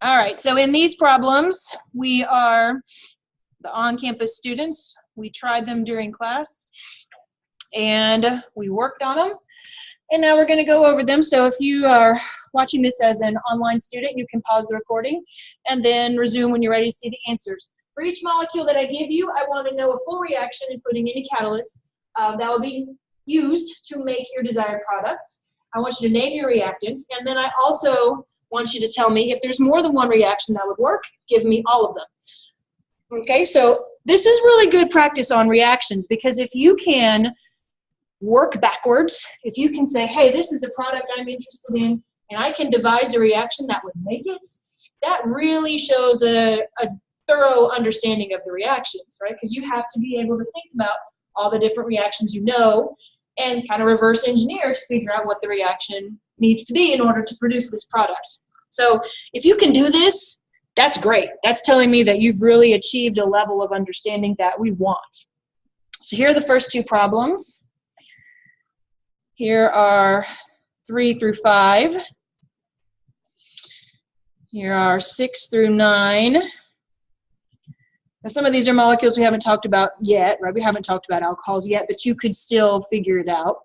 All right, so in these problems, we are the on-campus students. We tried them during class, and we worked on them. And now we're going to go over them. So if you are watching this as an online student, you can pause the recording and then resume when you're ready to see the answers. For each molecule that I give you, I want to know a full reaction, including any catalyst that will be used to make your desired product. I want you to name your reactants, and then I also want you to tell me if there's more than one reaction that would work, give me all of them. Okay, so this is really good practice on reactions, because if you can work backwards, if you can say, hey, this is a product I'm interested in, and I can devise a reaction that would make it, that really shows a thorough understanding of the reactions, right? Because you have to be able to think about all the different reactions you know and kind of reverse engineer to figure out what the reaction needs to be in order to produce this product. So if you can do this, that's great. That's telling me that you've really achieved a level of understanding that we want. So here are the first two problems. Here are 3 through 5. Here are 6 through 9. Now some of these are molecules we haven't talked about yet, right? We haven't talked about alcohols yet, but you could still figure it out.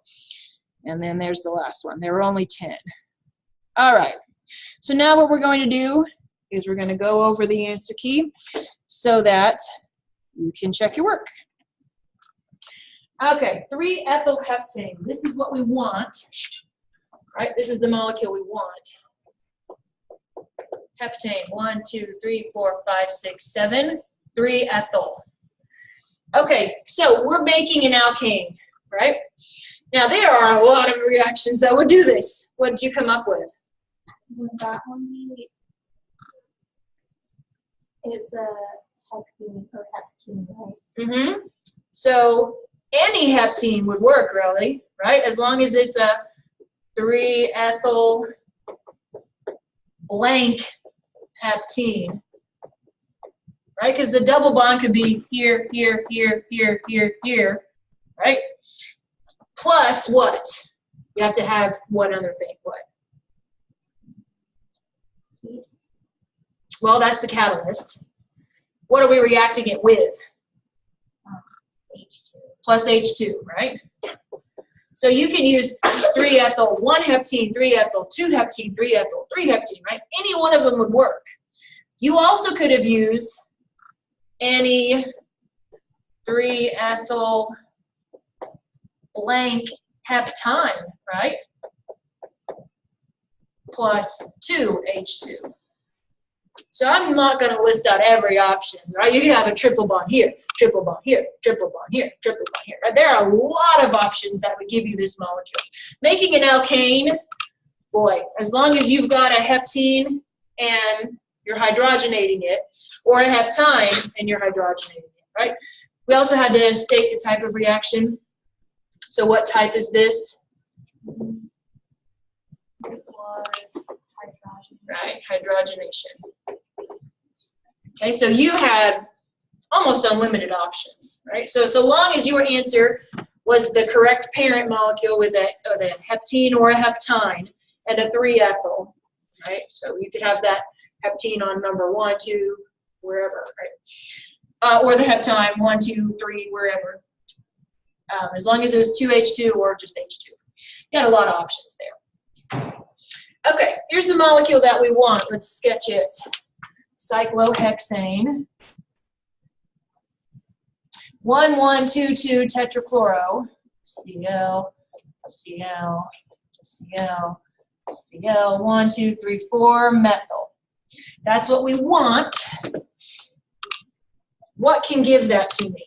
And then there's the last one. There were only 10. All right. So now what we're going to do is we're going to go over the answer key so that you can check your work. Okay, 3-ethylheptane. This is what we want, right? This is the molecule we want. Heptane, 1, 2, 3, 4, 5, 6, 7, 3-ethyl. Okay, so we're making an alkane, right? Now there are a lot of reactions that would do this. What did you come up with? Would that one be? It's a hexene or heptene, right? Mm-hmm. So any heptene would work, really, right? As long as it's a 3-ethyl blank heptene, right? Because the double bond could be here, here, here, here, here, here, right? Plus what? You have to have one other thing. What? Well, that's the catalyst. What are we reacting it with? H2. Plus H2, right? So you can use 3-ethyl, 1-heptene, 3-ethyl, 2-heptene, 3-ethyl, 3-heptene, right? Any one of them would work. You also could have used any 3-ethyl blank heptyne, right? Plus 2H2. So I'm not going to list out every option, right? You can have a triple bond here, triple bond here, triple bond here, triple bond here. Right? There are a lot of options that would give you this molecule. Making an alkane, boy, as long as you've got a heptene and you're hydrogenating it, or a heptyne and you're hydrogenating it, right? We also had to state the type of reaction. So what type is this? Right, hydrogenation. Okay, so you had almost unlimited options, right? So long as your answer was the correct parent molecule with a heptene or a heptyne and a 3-ethyl, right? So you could have that heptene on number 1, 2, wherever, right? Or the heptyne 1, 2, 3, wherever. As long as it was 2H2 or just H2. You had a lot of options there. Okay, here's the molecule that we want. Let's sketch it. Cyclohexane. 1,1,2,2 tetrachloro. Cl, Cl, Cl, Cl. 1, 2, 3, 4 methyl. That's what we want. What can give that to me?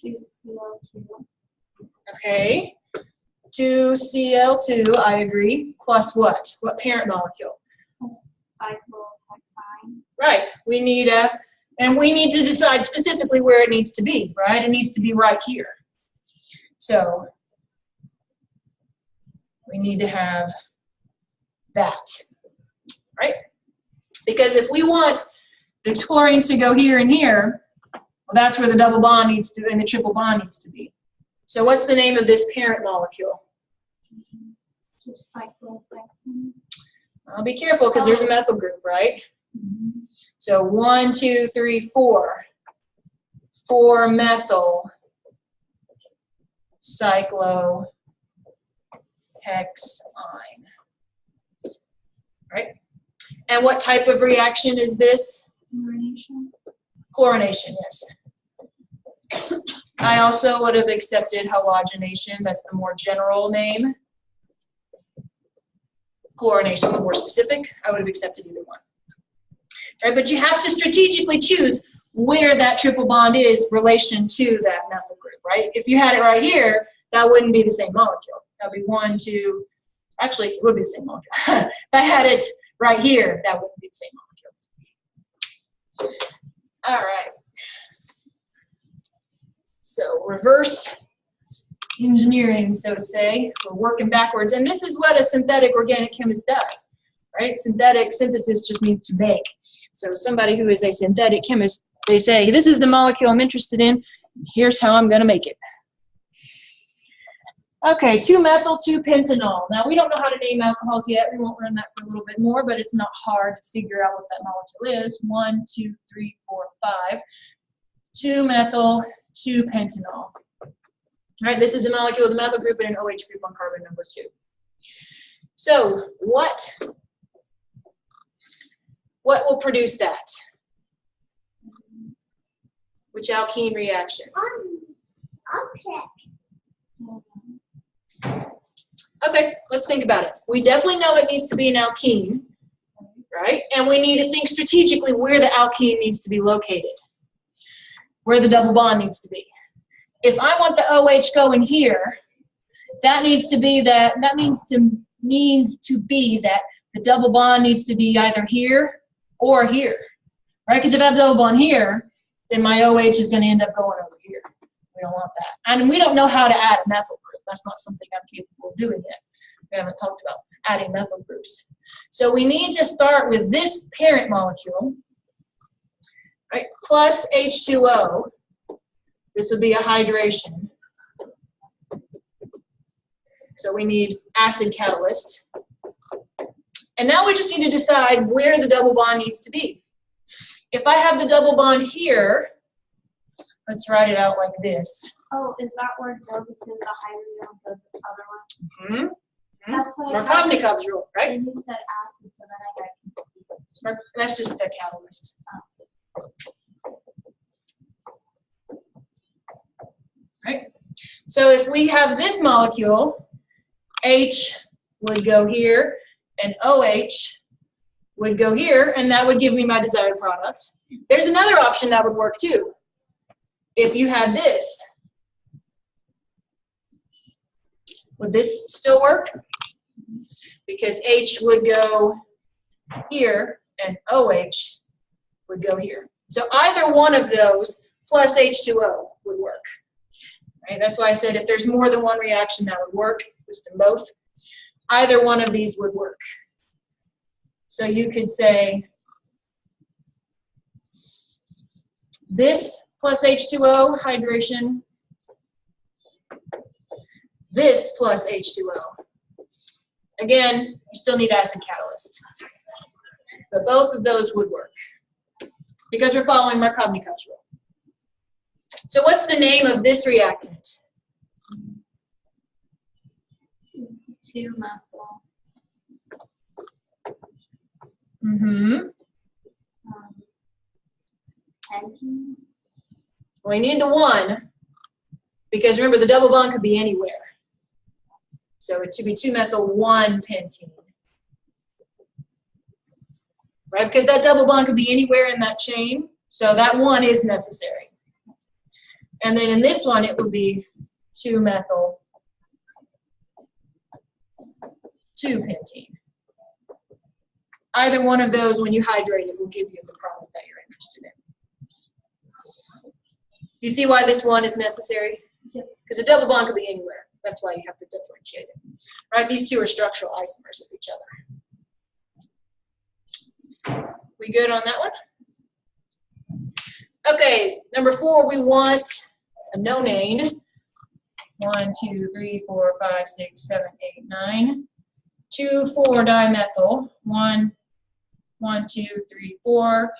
2Cl2. Okay. 2Cl2, I agree. Plus what? What parent molecule? Cyclohexane. Right. We need to decide specifically where it needs to be, right? It needs to be right here. So we need to have that, right? Because if we want the chlorines to go here and here, well, that's where the double bond needs to, and the triple bond needs to be. So what's the name of this parent molecule? Cyclohexane. Be careful because there's a methyl group, right? So 1, 2, 3, 4. 4-methyl cyclohexyne. Right? And what type of reaction is this? Chlorination. Chlorination, yes. I also would have accepted halogenation. That's the more general name. Chlorination is more specific. I would have accepted either one. Right? But you have to strategically choose where that triple bond is in relation to that methyl group, right? If you had it right here, that wouldn't be the same molecule. That would be 1, 2, actually, it would be the same molecule. If I had it right here, that wouldn't be the same molecule. All right. So reverse engineering, so to say. We're working backwards. And this is what a synthetic organic chemist does, right? Synthetic synthesis just means to make. So somebody who is a synthetic chemist, they say, this is the molecule I'm interested in. Here's how I'm going to make it. Okay, 2-methyl, 2-pentanol. Now, we don't know how to name alcohols yet. We won't learn that for a little bit more, but it's not hard to figure out what that molecule is. 1, 2, 3, 4, 5. 2-methyl, 2-pentanol. All right, this is a molecule with a methyl group and an OH group on carbon number 2. So, what will produce that? Which alkene reaction? Okay, let's think about it. We definitely know it needs to be an alkene, right? And we need to think strategically where the alkene needs to be located, where the double bond needs to be. If I want the OH going here, that needs to be that means to be that the double bond needs to be either here or here, right? Because if I have double bond here, then my OH is going to end up going over here. We don't want that. And we don't know how to add a methyl group. That's not something I'm capable of doing yet. We haven't talked about adding methyl groups. So we need to start with this parent molecule, right, plus H2O. This would be a hydration. So we need acid catalyst. And now we just need to decide where the double bond needs to be. If I have the double bond here, let's write it out like this. Oh, is that where it goes because the hydrogen goes to the other one? Mm-hmm. That's what Markovnikov's rule, right? And you said acid, so then I got confused. That's just the catalyst. Right? So if we have this molecule, H would go here, and OH would go here, and that would give me my desired product. There's another option that would work too. If you had this, would this still work? Because H would go here, and OH would go here. So either one of those plus H2O would work. Right? That's why I said if there's more than one reaction that would work, just in both, either one of these would work. So you could say this plus H2O, hydration, this plus H2O. Again, you still need acid catalyst. But both of those would work because we're following Markovnikov's rule. So what's the name of this reactant? 2-methyl. Alkene. We need the 1 because remember the double bond could be anywhere. So it should be 2-methyl 1-pentene. Right? Because that double bond could be anywhere in that chain. So that 1 is necessary. And then in this one, it would be 2-methyl 2-pentene. Either one of those, when you hydrate it, will give you the product that you're interested in. Do you see why this 1 is necessary? Because a double bond could be anywhere. That's why you have to differentiate it. Right? These two are structural isomers of each other. We good on that one? Okay, number 4, we want a nonane. 1, 2, 3, 4, 5, 6, 7, 8, 9. 2,4-dimethyl. 1, 1, 2, 3, 4,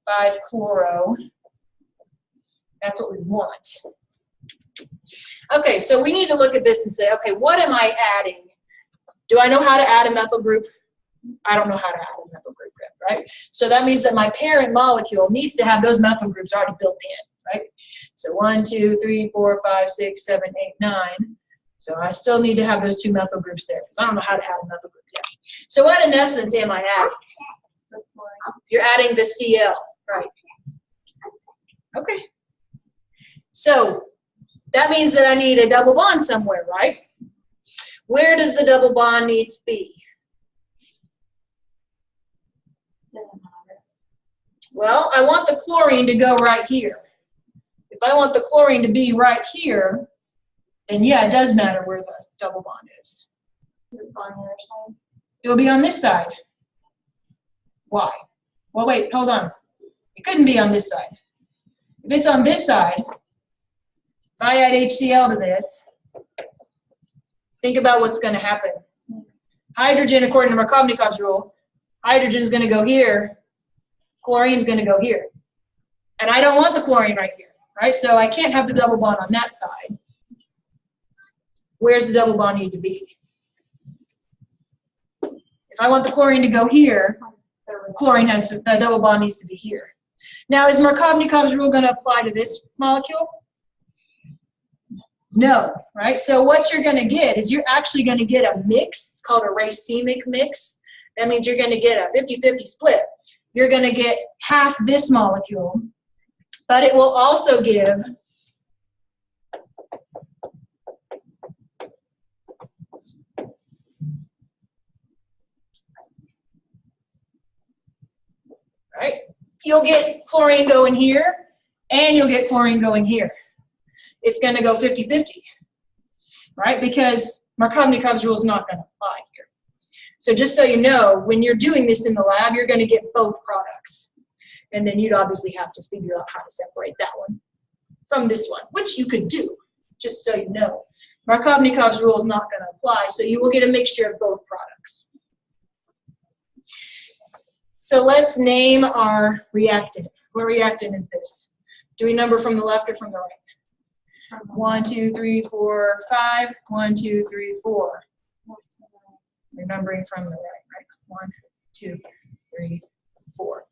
5 chloro. That's what we want. Okay, so we need to look at this and say, okay, what am I adding? Do I know how to add a methyl group? I don't know how to add a methyl group yet, right? So that means that my parent molecule needs to have those methyl groups already built in, right? So 1, 2, 3, 4, 5, 6, 7, 8, 9. So I still need to have those 2 methyl groups there because I don't know how to add a methyl group yet. So what in essence am I adding? You're adding the Cl, right? Okay. So that means that I need a double bond somewhere, right? Where does the double bond need to be? Well, I want the chlorine to go right here. If I want the chlorine to be right here, then yeah, it does matter where the double bond is. It will be on this side. Why? Well, wait, hold on. It couldn't be on this side. If it's on this side, if I add HCl to this, think about what's going to happen. Hydrogen, according to Markovnikov's rule, hydrogen is going to go here, chlorine is going to go here. And I don't want the chlorine right here, right? So I can't have the double bond on that side. Where's the double bond need to be? If I want the chlorine to go here, chlorine has to, the double bond needs to be here. Now, is Markovnikov's rule going to apply to this molecule? No, right? So what you're going to get is you're actually going to get a mix. It's called a racemic mix. That means you're going to get a 50-50 split. You're going to get half this molecule, but it will also give right? You'll get chlorine going here, and you'll get chlorine going here. It's going to go 50-50, right? Because Markovnikov's rule is not going to apply here. So just so you know, when you're doing this in the lab, you're going to get both products. And then you'd obviously have to figure out how to separate that one from this one, which you could do, just so you know. Markovnikov's rule is not going to apply, so you will get a mixture of both products. So let's name our reactant. What reactant is this? Do we number from the left or from the right? 1, 2, 3, 4, 5. 1, 2, 3, 4. We're numbering from the right, right? 1, 2, 3, 4.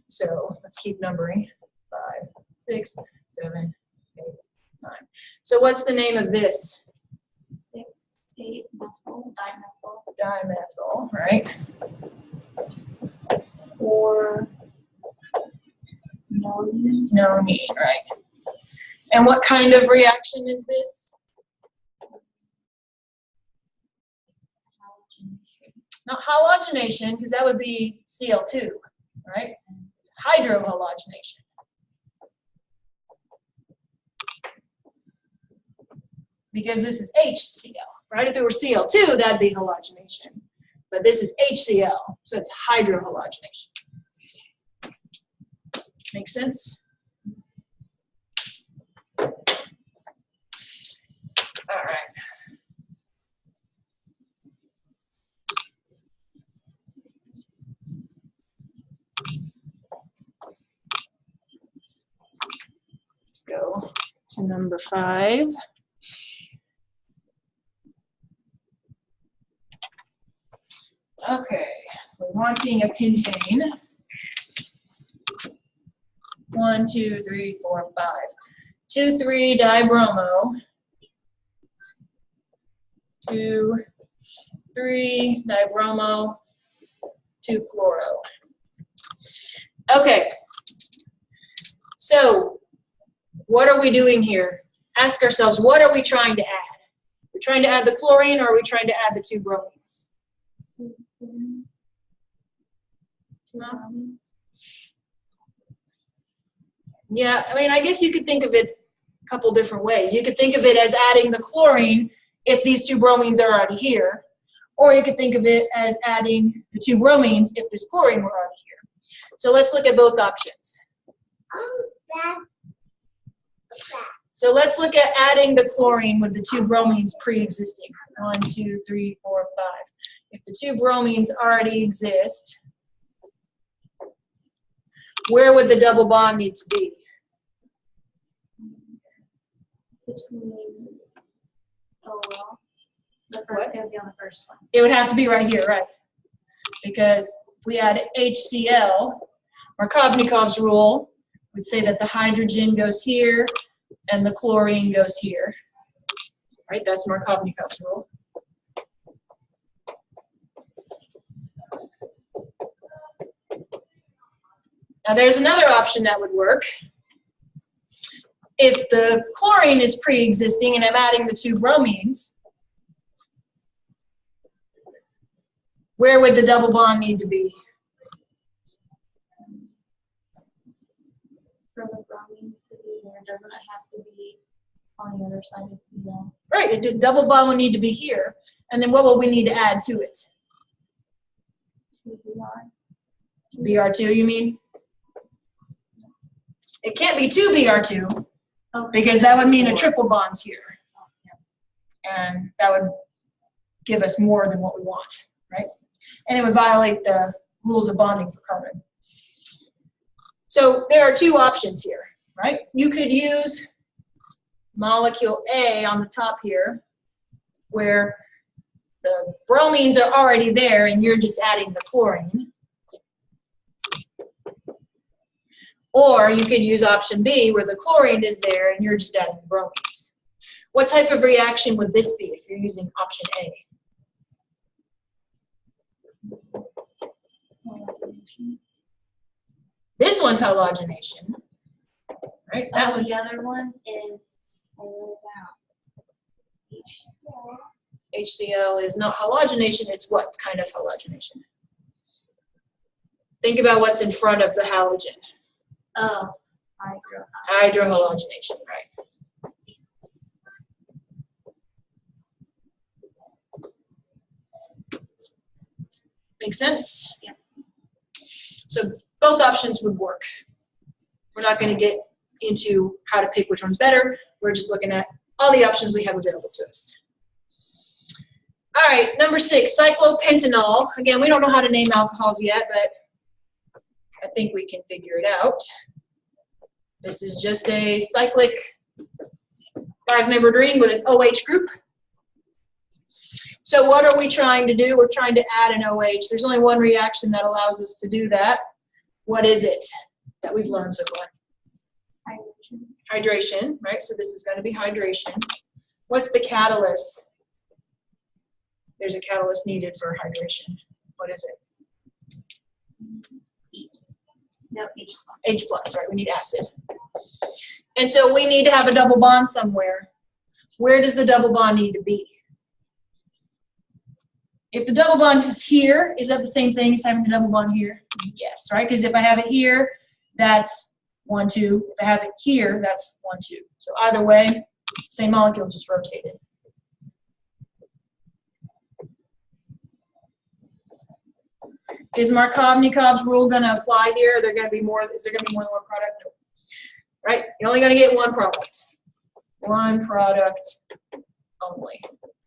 So let's keep numbering. 5, 6, 7, 8, 9. So what's the name of this? 6, 8, methyl, dimethyl. Dimethyl, right? 4, nonene. Nonene, right? And what kind of reaction is this? Not halogenation, because that would be Cl2, right? It's hydrohalogenation. Because this is HCl, right? If it were Cl2, that'd be halogenation. But this is HCl, so it's hydrohalogenation. Make sense? All right. Let's go to number 5. Okay, we're wanting a pentane. 1, 2, 3, 4, 5. 2, 3 dibromo. 2, 3 dibromo. 2 chloro. Okay. So, what are we doing here? Ask ourselves, what are we trying to add? We're trying to add the chlorine, or are we trying to add the 2 bromines? No? Yeah, I mean, I guess you could think of it a couple different ways. You could think of it as adding the chlorine if these 2 bromines are already here, or you could think of it as adding the 2 bromines if this chlorine were already here. So let's look at both options. So let's look at adding the chlorine with the 2 bromines pre-existing. 1, 2, 3, 4, 5. If the 2 bromines already exist, where would the double bond need to be? Between, oh well, the What? first, it would be on the first one. It would have to be right here, right? Because if we add HCl, Markovnikov's rule would say that the hydrogen goes here and the chlorine goes here. Right? That's Markovnikov's rule. Now there's another option that would work. If the chlorine is pre-existing and I'm adding the two bromines, where would the double bond need to be? For the bromines to be there, doesn't it have to be on the other side of Cl? Right, the double bond would need to be here. And then what will we need to add to it? 2Br. Br2, you mean? It can't be 2 Br2 because that would mean a triple bond's here. And that would give us more than what we want, right? And it would violate the rules of bonding for carbon. So there are two options here, right? You could use molecule A on the top here, where the bromines are already there and you're just adding the chlorine. Or you could use option B, where the chlorine is there and you're just adding the bromines. What type of reaction would this be if you're using option A? This one's halogenation, right? That one's The other one is HCl is not halogenation, it's what kind of halogenation? Think about what's in front of the halogen. Oh, Hydrohalogenation, right. Make sense? Yeah. So both options would work. We're not going to get into how to pick which one's better. We're just looking at all the options we have available to us. All right, number 6, cyclopentanol. Again, we don't know how to name alcohols yet, but I think we can figure it out. This is just a cyclic 5-membered ring with an OH group. So what are we trying to do? We're trying to add an OH. There's only one reaction that allows us to do that. What is it that we've learned so far? Hydration, right? So this is going to be hydration. What's the catalyst? There's a catalyst needed for hydration. What is it? No, H plus, right? We need acid. And so we need to have a double bond somewhere. Where does the double bond need to be? If the double bond is here, is that the same thing as having the double bond here? Yes, right? Because if I have it here, that's 1, 2. If I have it here, that's 1, 2. So either way, it's the same molecule, just rotated. Is Markovnikov's rule going to apply here? Is there going to be more than one product? No. Right? You're only going to get one product. One product only.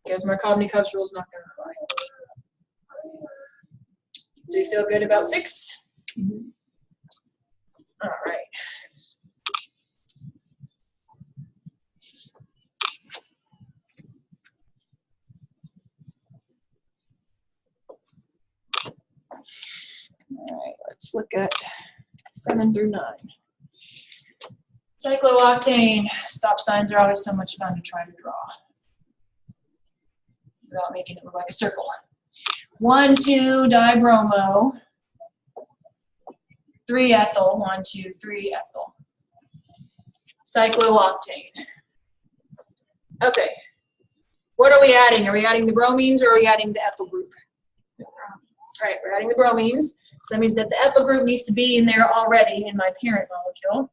Because Markovnikov's rule is not going to apply. Do you feel good about 6? Mm-hmm. All right. All right, let's look at 7 through 9. Cyclooctane. Stop signs are always so much fun to try to draw without making it look like a circle. 1, 2 dibromo, 3 ethyl, 1, 2, 3 ethyl. Cyclooctane. Okay. What are we adding? Are we adding the bromines or are we adding the ethyl group? All right, we're adding the bromines. So that means that the ethyl group needs to be in there already in my parent molecule.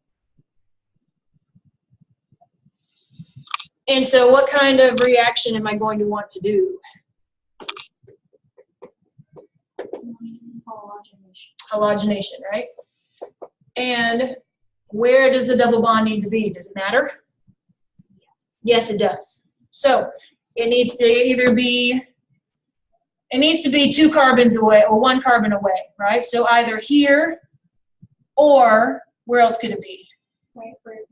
And so what kind of reaction am I going to want to do? Halogenation, right? And where does the double bond need to be? Does it matter? Yes, it does. So it needs to either be, it needs to be 2 carbons away or 1 carbon away, right? So either here Or where else could it be? Right where it is.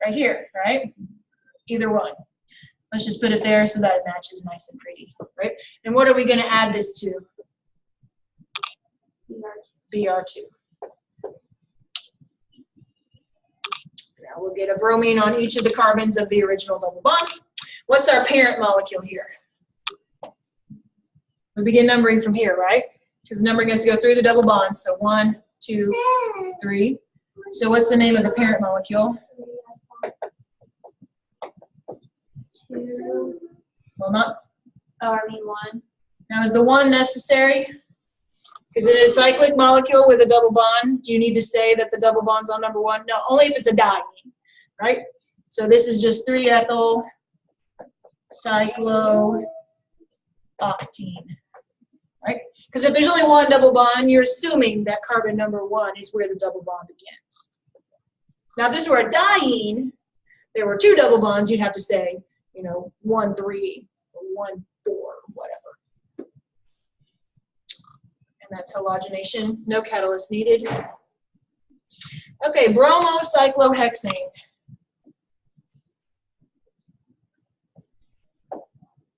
Right here, right? Either one. Let's just put it there so that it matches nice and pretty, right? And what are we going to add this to? Br2. Now we'll get a bromine on each of the carbons of the original double bond. What's our parent molecule here? We begin numbering from here, right? Because numbering has to go through the double bond. So 1, 2, 3. So what's the name of the parent molecule? 2. Well, not. Oh, I mean 1. Now, is the 1 necessary? Because it is a cyclic molecule with a double bond. Do you need to say that the double bond's on number 1? No, only if it's a diene, right? So this is just 3-ethyl cyclooctene, right? Because if there's only one double bond, you're assuming that carbon number 1 is where the double bond begins. Now, if this were a diene, there were 2 double bonds, you'd have to say, you know, 1, 3, or 1, 4, whatever. And that's halogenation, no catalyst needed. Okay, bromocyclohexane.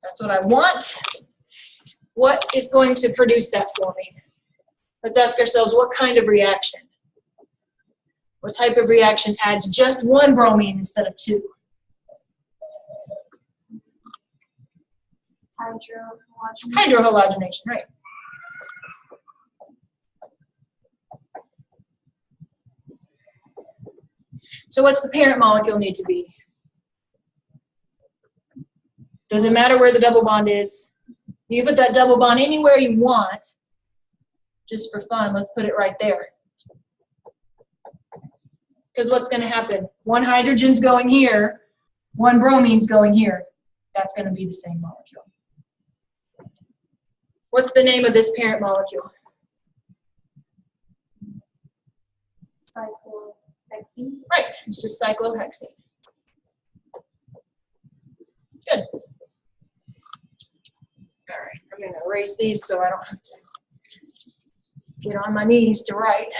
That's what I want. What is going to produce that for me? Let's ask ourselves, what kind of reaction? What type of reaction adds just 1 bromine instead of 2? Hydrohalogenation, right. So what's the parent molecule need to be? Doesn't matter where the double bond is. You can put that double bond anywhere you want. Just for fun, let's put it right there. Because what's going to happen? 1 hydrogen's going here, 1 bromine's going here. That's going to be the same molecule. What's the name of this parent molecule? Cyclohexene. Right, it's just cyclohexene. Good. All right, I'm going to erase these so I don't have to get on my knees to write.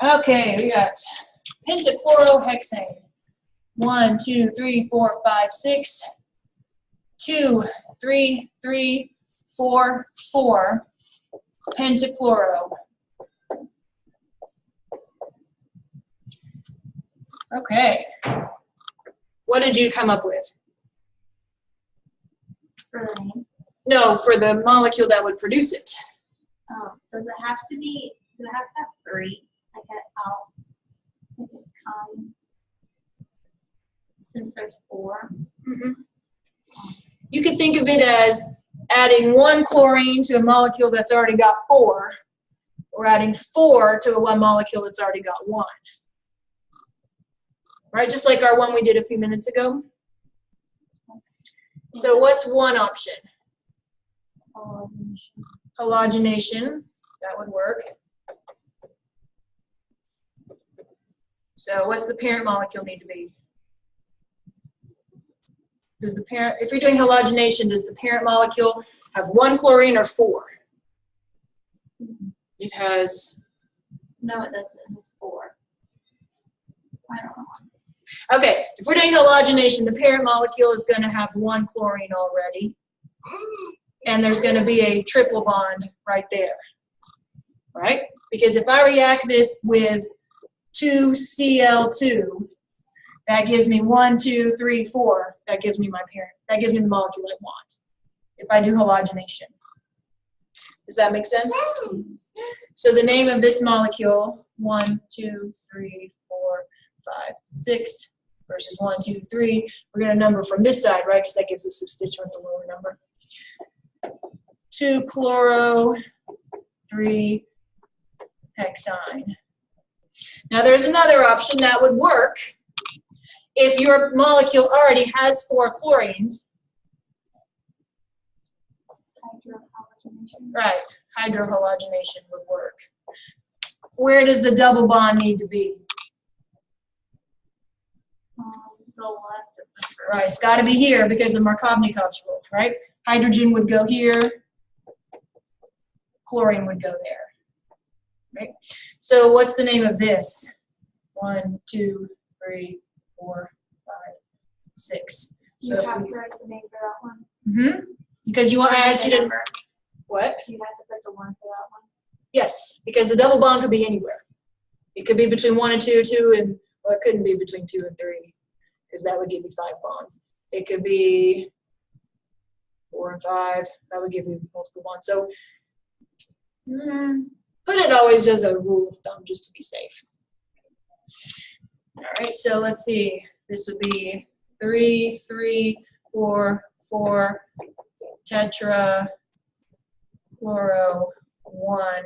Okay, we got pentachlorohexane. 1, 2, 3, 4, 5, 6. 2, 3, 3, 4, 4. Pentachloro. Okay. What did you come up with? For the name? No, for the molecule that would produce it. Oh, does it have to be, does it have to have 3? Like alkyne. Since there's 4. Mm-hmm. You could think of it as adding 1 chlorine to a molecule that's already got 4, or adding 4 to a 1 molecule that's already got 1. Right, just like our one we did a few minutes ago. So what's one option? Halogenation, that would work. So what's the parent molecule need to be? Does the parent, if you're doing halogenation, does the parent molecule have 1 chlorine or 4? It has. No, it doesn't. It has 4. I don't know. Okay, if we're doing halogenation, the parent molecule is going to have 1 chlorine already. And there's going to be a triple bond right there. Right? Because if I react this with 2Cl2, that gives me 1, 2, 3, 4. That gives me my parent. That gives me the molecule I want. If I do halogenation. Does that make sense? So the name of this molecule, 1, 2, 3, 4, 5, 6, versus 1, 2, 3. We're going to number from this side, right? Because that gives the substituent the lower number. 2-chloro, 3-hexyne. Now there's another option that would work if your molecule already has 4 chlorines. Hydrohalogenation. Right, hydrohalogenation would work. Where does the double bond need to be? The left of the Right, it's got to be here because of Markovnikov's rule, right? Hydrogen would go here, chlorine would go there, right? So what's the name of this? 1, 2, 3, 4, 5, 6. So You have to write the name for that one. Because I asked you to, what? You have to put the one for that one. Yes, because the double bond could be anywhere. It could be between 1 and 2, 2 and, well, it couldn't be between 2 and 3, because that would give you 5 bonds. It could be 4 and 5, that would give you multiple bonds. So put it always as a rule of thumb just to be safe. All right, so let's see. This would be 3, 3, 4, 4, tetra, chloro, 1,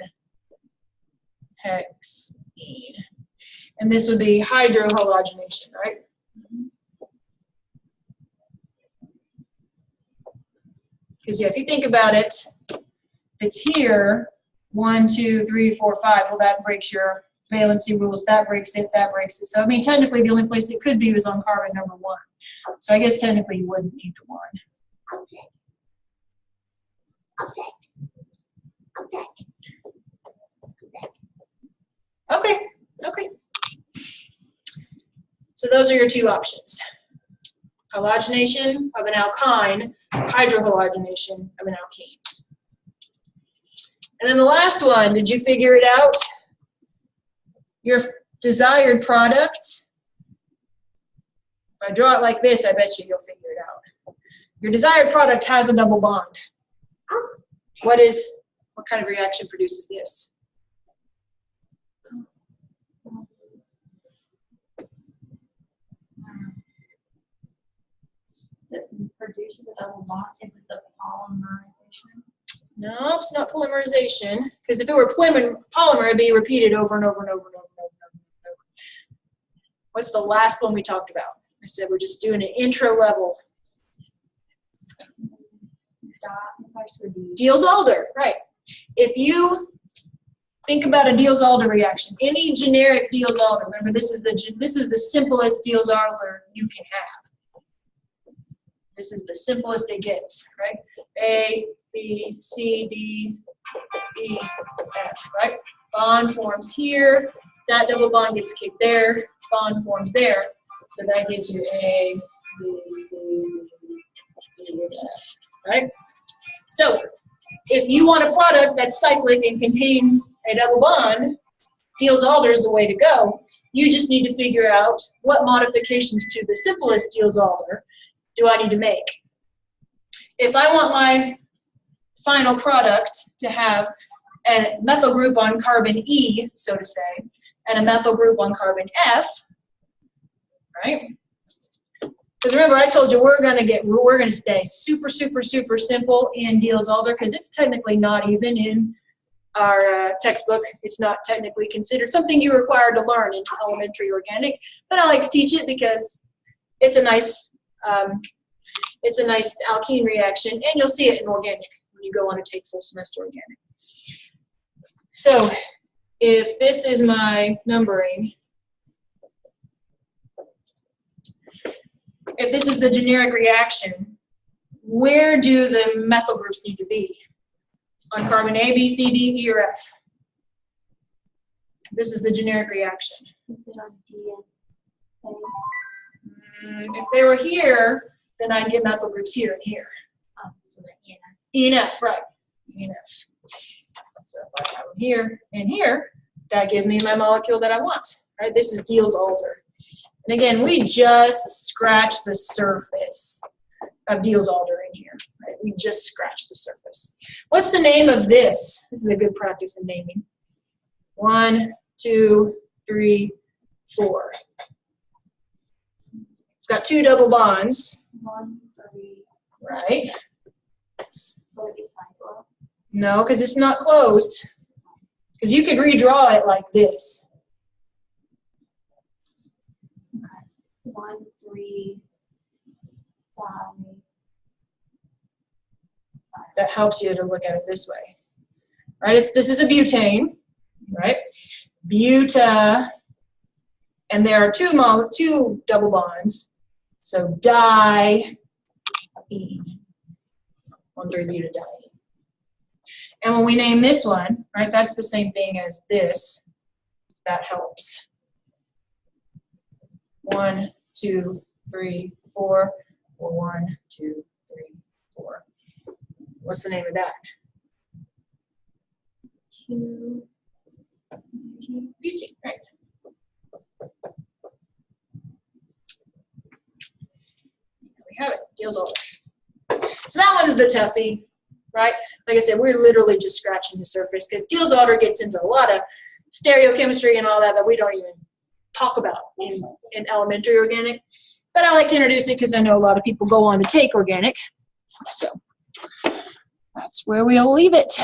hexene. And this would be hydrohalogenation, right? Because yeah, if you think about it, it's here, 1, 2, 3, 4, 5. Well, that breaks your valency rules. That breaks it. That breaks it. So I mean, technically, the only place it could be was on carbon number 1. So I guess technically you wouldn't need the 1. Okay. Okay. So those are your 2 options. Halogenation of an alkyne, hydrohalogenation of an alkene. And then the last one, did you figure it out? Your desired product, if I draw it like this, I bet you'll figure it out. Your desired product has a double bond. What kind of reaction produces this? It produces a double bond. Is it the polymerization? No, it's not polymerization. Because if it were polymer, it'd be repeated over and over and over and over and over and over. What's the last one we talked about? I said we're just doing an intro level. Diels-Alder, right. If you think about a Diels-Alder reaction, any generic Diels-Alder, remember this is the simplest Diels-Alder you can have. This is the simplest it gets, right? A, B, C, D, E, F, right? Bond forms here, that double bond gets kicked there, bond forms there, so that gives you A, B, C, D, E, and F, right? So, if you want a product that's cyclic and contains a double bond, Diels-Alder is the way to go. You just need to figure out what modifications to the simplest Diels-Alder do I need to make. If I want my final product to have a methyl group on carbon E, so to say, and a methyl group on carbon F, right? Because remember, I told you we're going to stay super, super, super simple in Diels-Alder because it's technically not even in our textbook. It's not technically considered something you're required to learn in elementary organic, but I like to teach it because it's a nice alkene reaction, and you'll see it in organic when you go on to take full semester organic. So if this is my numbering, if this is the generic reaction, where do the methyl groups need to be? On carbon A, B, C, D, E, or F? This is the generic reaction. Is it on D and A? If they were here, then I'd get methyl groups here and here. Oh, so the E and F. E and F, right. E and F. So if I have them here and here, that gives me my molecule that I want. Right? This is Diels-Alder. And again, we just scratched the surface of Diels-Alder in here. Right? We just scratched the surface. What's the name of this? This is a good practice in naming. 1, 2, 3, 4. It's got 2 double bonds. 1, 3. Right? Will it be cyclo? No, because it's not closed. Because you could redraw it like this. Okay. 1, 3, 5. That helps you to look at it this way. Right? If this is a butane, right? Buta, and there are 2 double bonds. So di-ene, 1,3-butadiene. And when we name this one, right, that's the same thing as this. That helps. 1, 2, 3, 4, or 1, 2, 3, 4. What's the name of that? Butane, right? We have it. Deals all. So that one's the toughie, right? Like I said, we're literally just scratching the surface because Diels-Alder gets into a lot of stereochemistry and all that we don't even talk about in elementary organic. But I like to introduce it because I know a lot of people go on to take organic. So that's where we'll leave it.